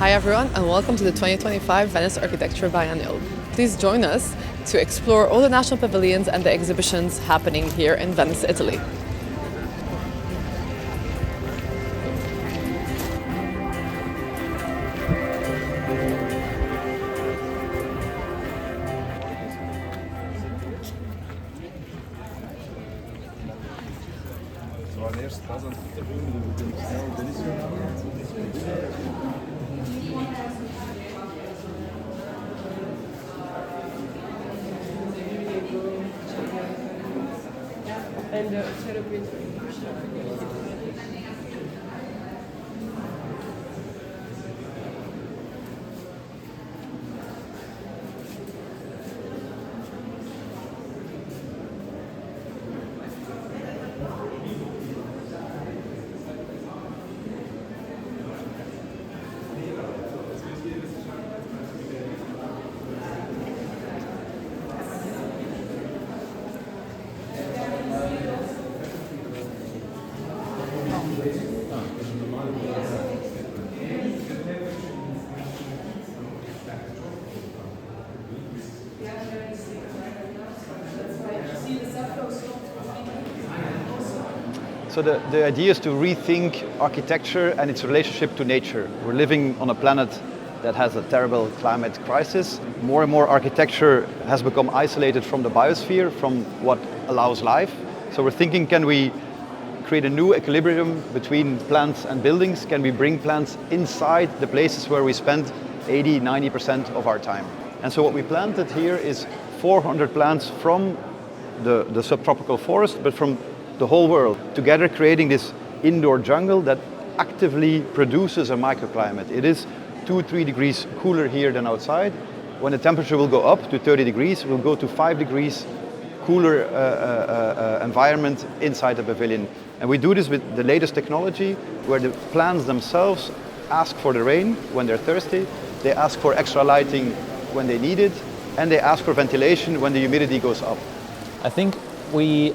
Hi everyone and welcome to the 2025 Venice Architecture Biennale. Please join us to explore all the national pavilions and the exhibitions happening here in Venice, Italy. So the idea is to rethink architecture and its relationship to nature. We're living on a planet that has a terrible climate crisis. More and more architecture has become isolated from the biosphere, from what allows life. So we're thinking, can we create a new equilibrium between plants and buildings? Can we bring plants inside the places where we spend 80–90% of our time? And so what we planted here is 400 plants from the subtropical forest, but from the whole world, together creating this indoor jungle that actively produces a microclimate. It is 2–3 degrees cooler here than outside. When the temperature will go up to 30 degrees, we'll go to 5 degrees cooler environment inside the pavilion. And we do this with the latest technology, where the plants themselves ask for the rain when they're thirsty, they ask for extra lighting when they need it, and they ask for ventilation when the humidity goes up. I think we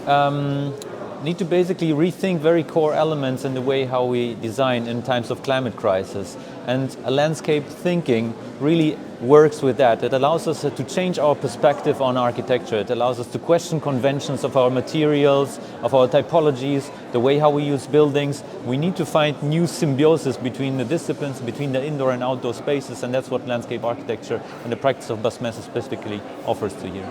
need to basically rethink very core elements in the way how we design in times of climate crisis. And a landscape thinking really works with that. It allows us to change our perspective on architecture. It allows us to question conventions of our materials, of our typologies, the way how we use buildings. We need to find new symbiosis between the disciplines, between the indoor and outdoor spaces, and that's what landscape architecture and the practice of Basmès specifically offers to you.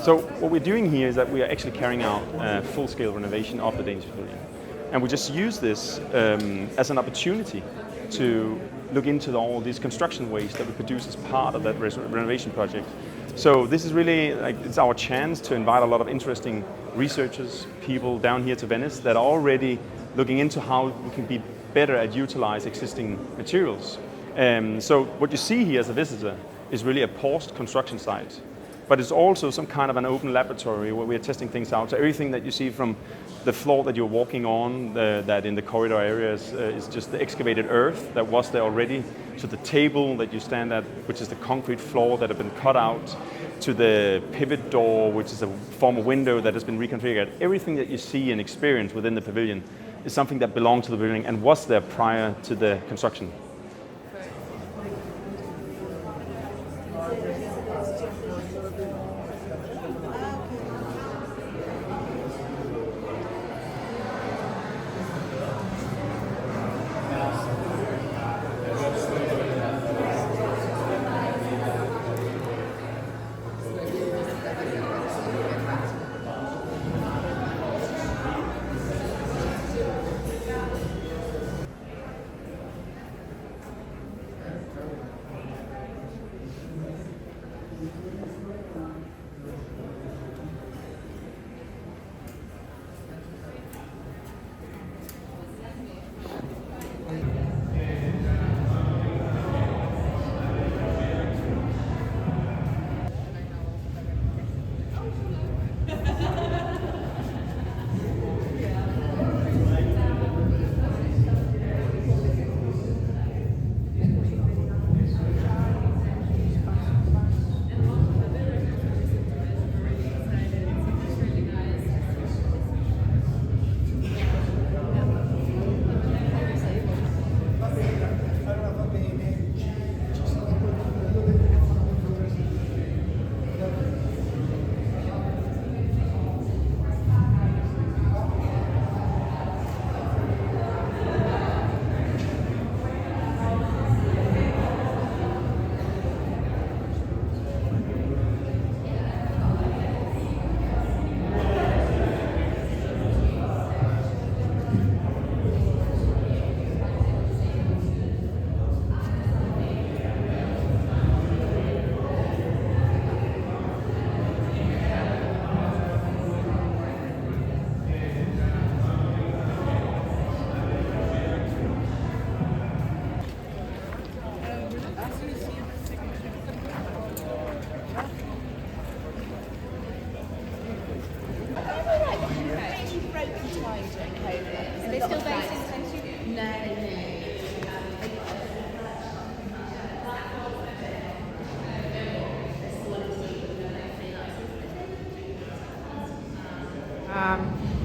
So what we're doing here is that we are actually carrying out a full-scale renovation of the Danish pavilion. And we just use this as an opportunity to look into all these construction waste that we produce as part of that renovation project. So this is really it's our chance to invite a lot of interesting researchers, people down here to Venice that are already looking into how we can be better at utilize existing materials. So what you see here as a visitor is really a post-construction site. But it's also some kind of an open laboratory where we're testing things out. So everything that you see from the floor that you're walking on, that in the corridor areas is just the excavated earth that was there already, to the table that you stand at, which is the concrete floor that have been cut out, to the pivot door, which is a former window that has been reconfigured. Everything that you see and experience within the pavilion is something that belonged to the building and was there prior to the construction.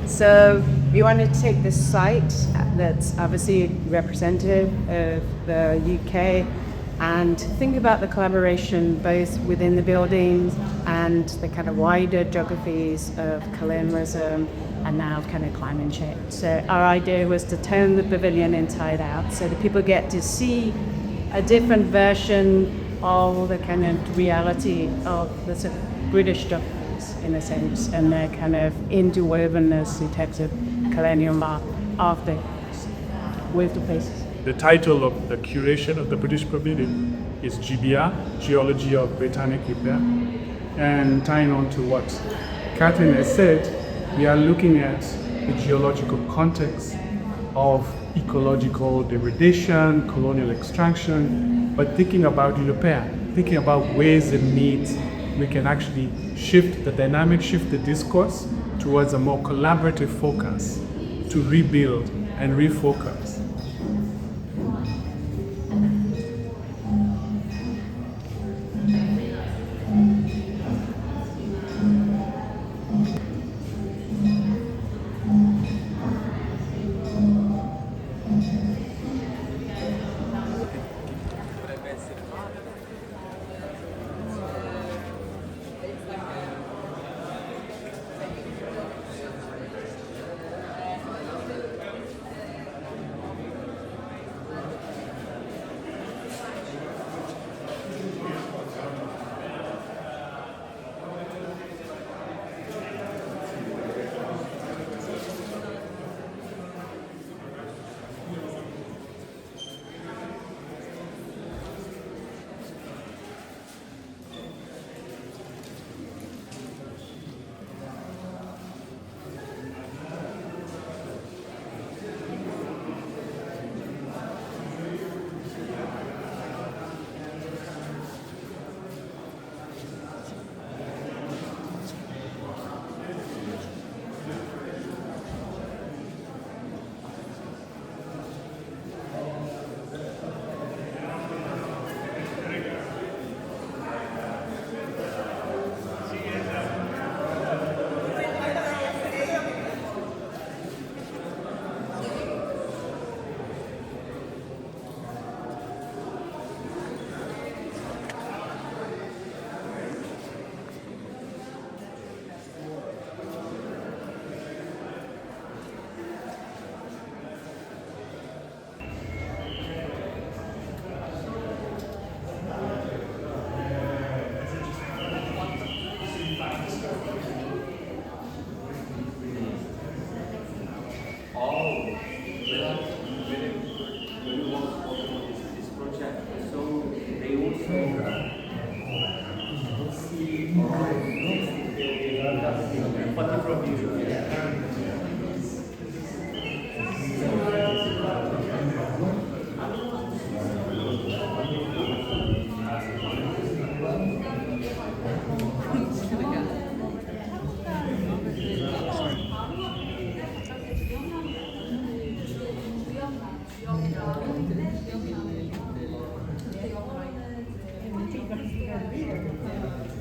So we wanted to take this site that's obviously representative of the UK and think about the collaboration both within the buildings and the kind of wider geographies of colonialism and now kind of climate change. So our idea was to turn the pavilion inside out so that people get to see a different version of the kind of reality of the sort of British geographies in a sense, and their kind of interwovenness in terms of colonial art after with the places. The title of the curation of the British Pavilion is GBR, Geology of Britannic Repair. And tying on to what Kathleen has said, we are looking at the geological context of ecological degradation, colonial extraction, but thinking about repair, thinking about ways in which we can actually shift the dynamic, shift the discourse towards a more collaborative focus to rebuild and refocus.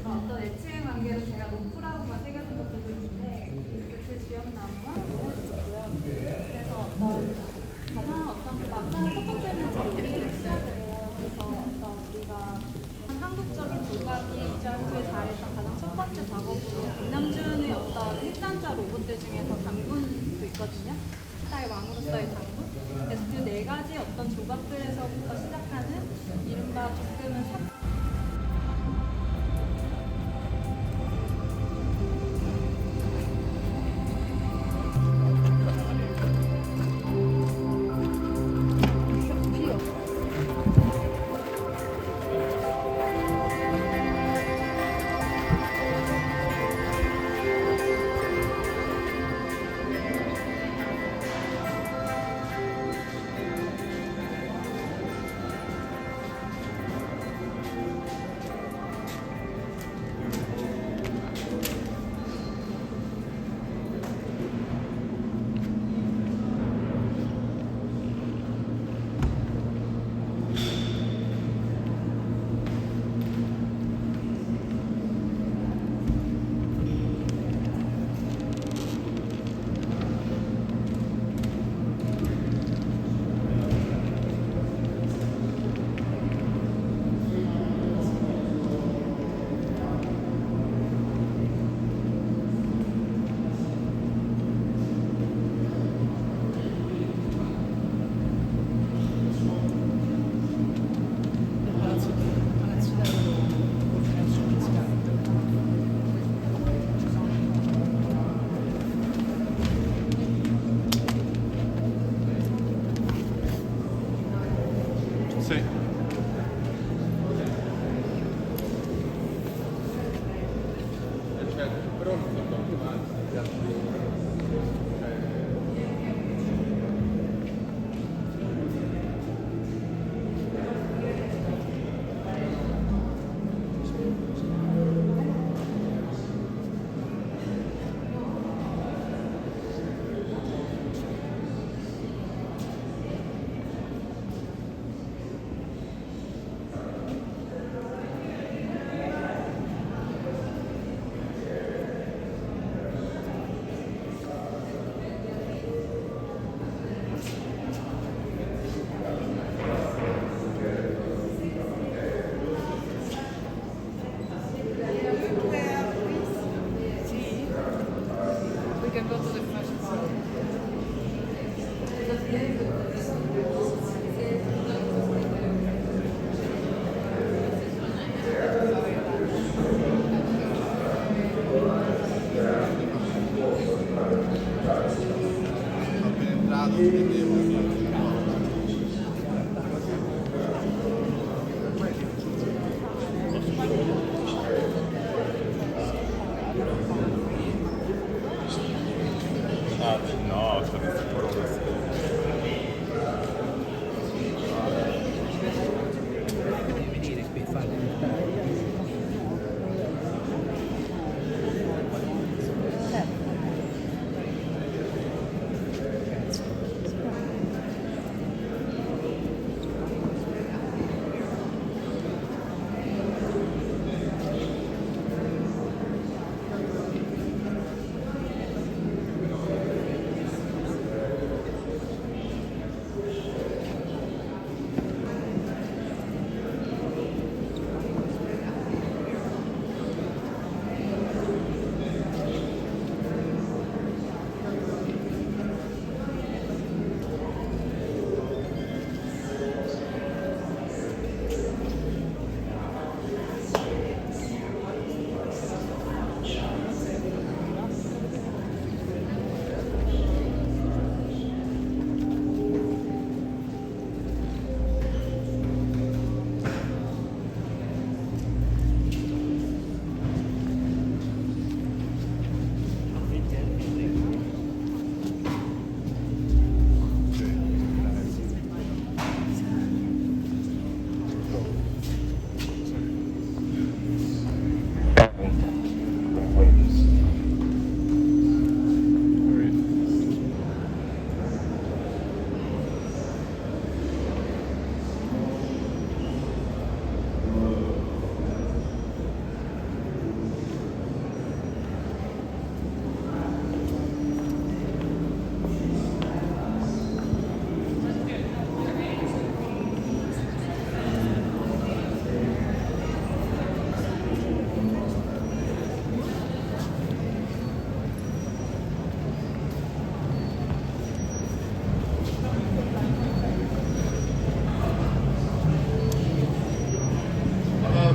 어떤 애칭 관계로 제가 노프라고만 새겨진 것들도 있는데 그 지역나무와 있고요. 그래서 어떤 막상 첫 번째는 우리를 있어야 돼요. 그래서 우리가 한국적인 조각이 이자트에 잘했던 가장 첫 번째 작업으로 김남준의 어떤 생산자 로봇들 중에서 장군도 있거든요. 스타의 왕으로서의 장군. 그래서 그 네 가지 어떤 조각들에서부터 시작하는 이른바 조금은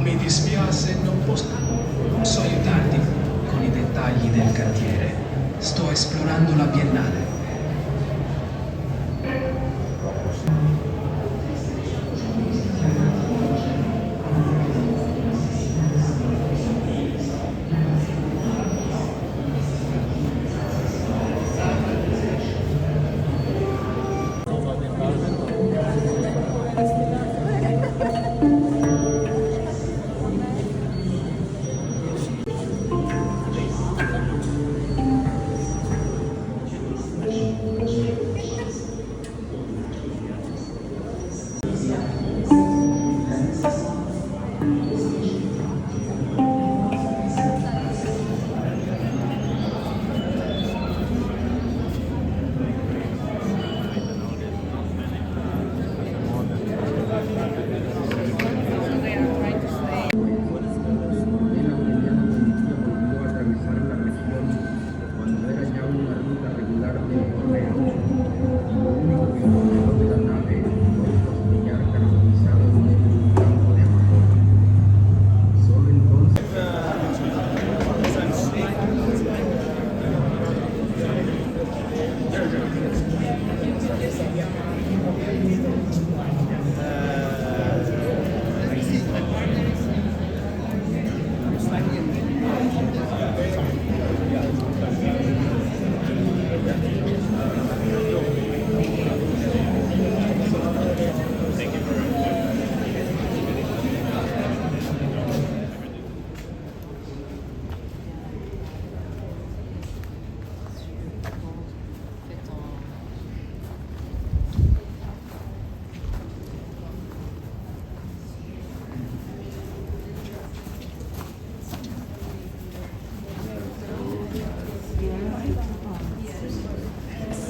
mi dispiace, non posso aiutarti con i dettagli del cantiere. Sto esplorando la Biennale.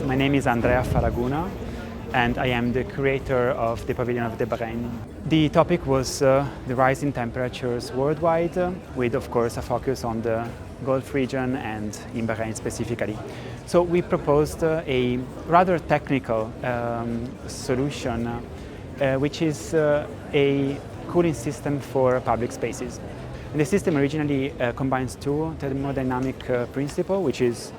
My name is Andrea Faraguna, and I am the curator of the Pavilion of the Bahrain. The topic was the rise in temperatures worldwide, with of course a focus on the Gulf region and in Bahrain specifically. So we proposed a rather technical solution, which is a cooling system for public spaces. And the system originally combines two thermodynamic principles, which is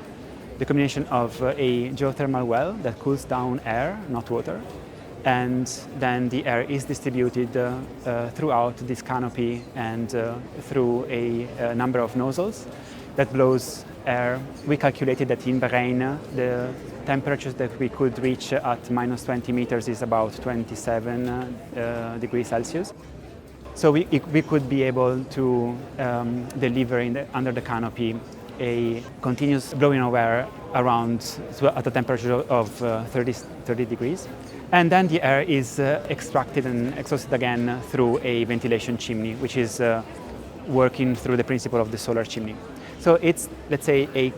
the combination of a geothermal well that cools down air, not water, and then the air is distributed throughout this canopy and through a number of nozzles that blows air. We calculated that in Bahrain the temperatures that we could reach at minus 20 meters is about 27 degrees Celsius. So we could be able to deliver under the canopy a continuous blowing of air around at a temperature of 30 degrees. And then the air is extracted and exhausted again through a ventilation chimney, which is working through the principle of the solar chimney. So it's, let's say, a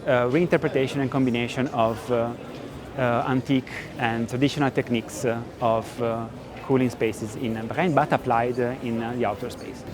reinterpretation and combination of antique and traditional techniques of cooling spaces in Bahrain, but applied in the outer space.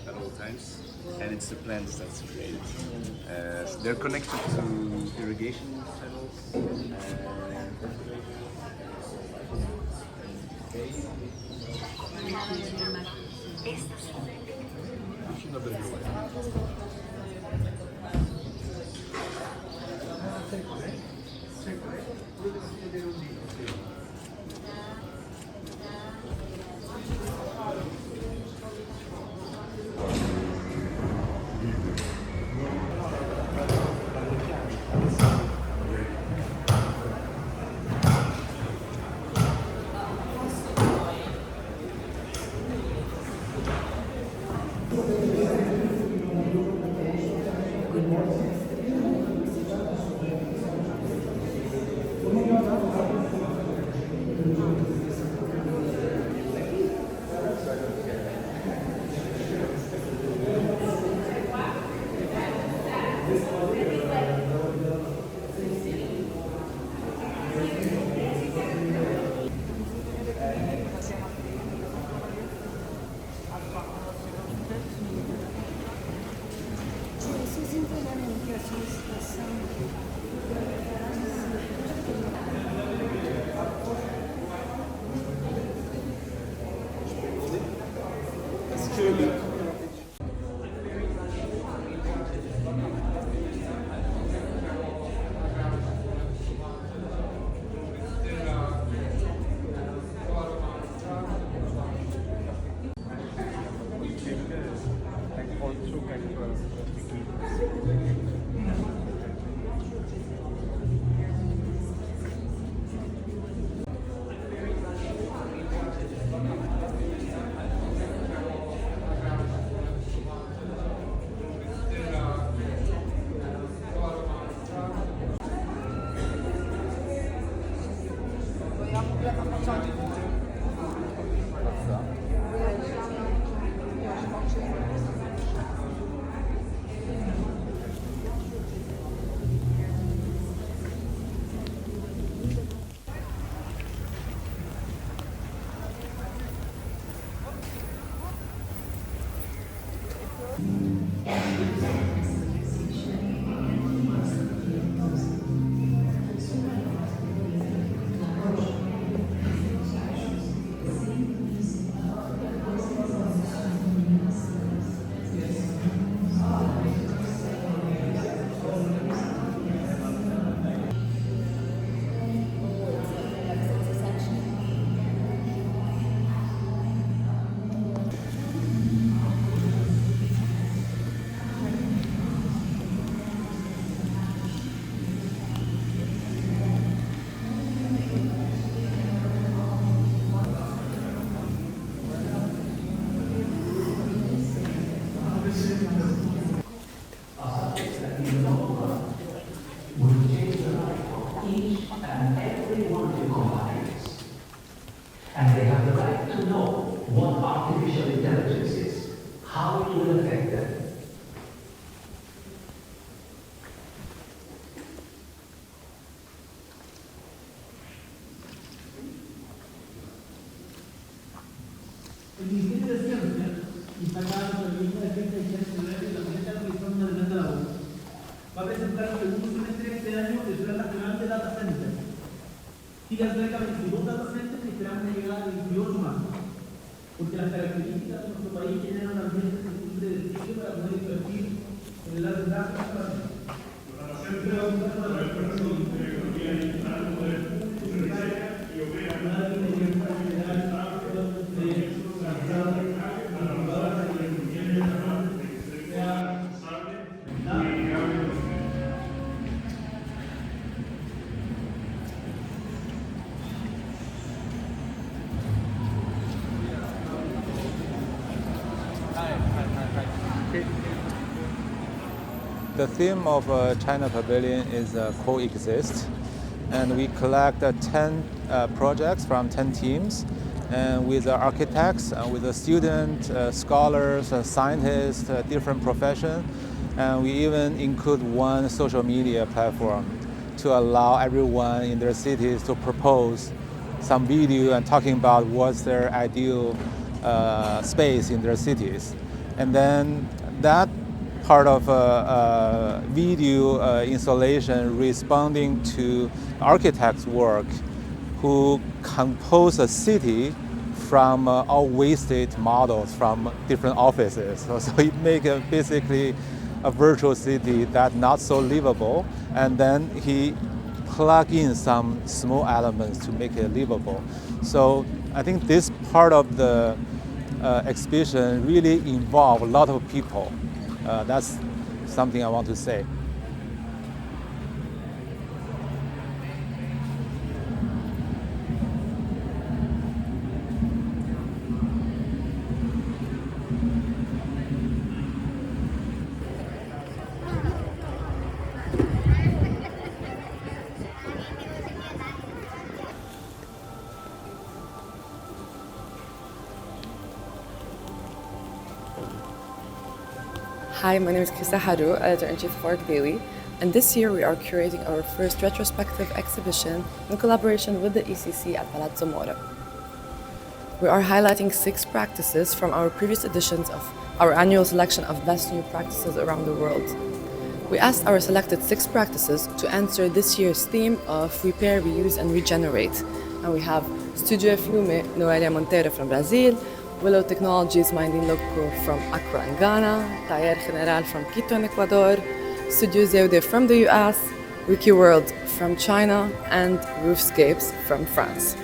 at all times, and it's the plants that's created. They're connected to irrigation channels. And they have the right to know what artificial intelligence is, how it will affect them. El Ministerio de Ciencia, instalado por el Ministerio de Defensa y Nacional de la Universidad de California de Nevada, va a presentar el segundo semestre de este año el Plan Nacional de Data Center. Chile alberga 22 data centers que esperamos llegar a 28 más, porque las características de nuestro país generan un ambiente de sitio para poder invertir en el largo plazo. The theme of China Pavilion is coexist, and we collect 10 projects from 10 teams, and with architects, with the students, scholars, scientists, different professions, and we even include one social media platform to allow everyone in their cities to propose some video and talking about what's their ideal space in their cities. And then that part of video installation responding to architect's work who compose a city from all wasted models from different offices. So it make basically a virtual city that not so livable, and then he plug in some small elements to make it livable. So I think this part of the exhibition really involve a lot of people. That's something I want to say. Hi, my name is Krista Haru, editor-in-chief of Archdaily, and this year we are curating our first retrospective exhibition in collaboration with the ECC at Palazzo Mora. We are highlighting 6 practices from our previous editions of our annual selection of best new practices around the world. We asked our selected 6 practices to answer this year's theme of repair, reuse and regenerate. And we have Studio Flume, Noelia Monteiro from Brazil, Willow Technologies, Minding Loco from Accra in Ghana, Taller General from Quito in Ecuador, Studio Zeude from the US, WikiWorld from China, and Roofscapes from France.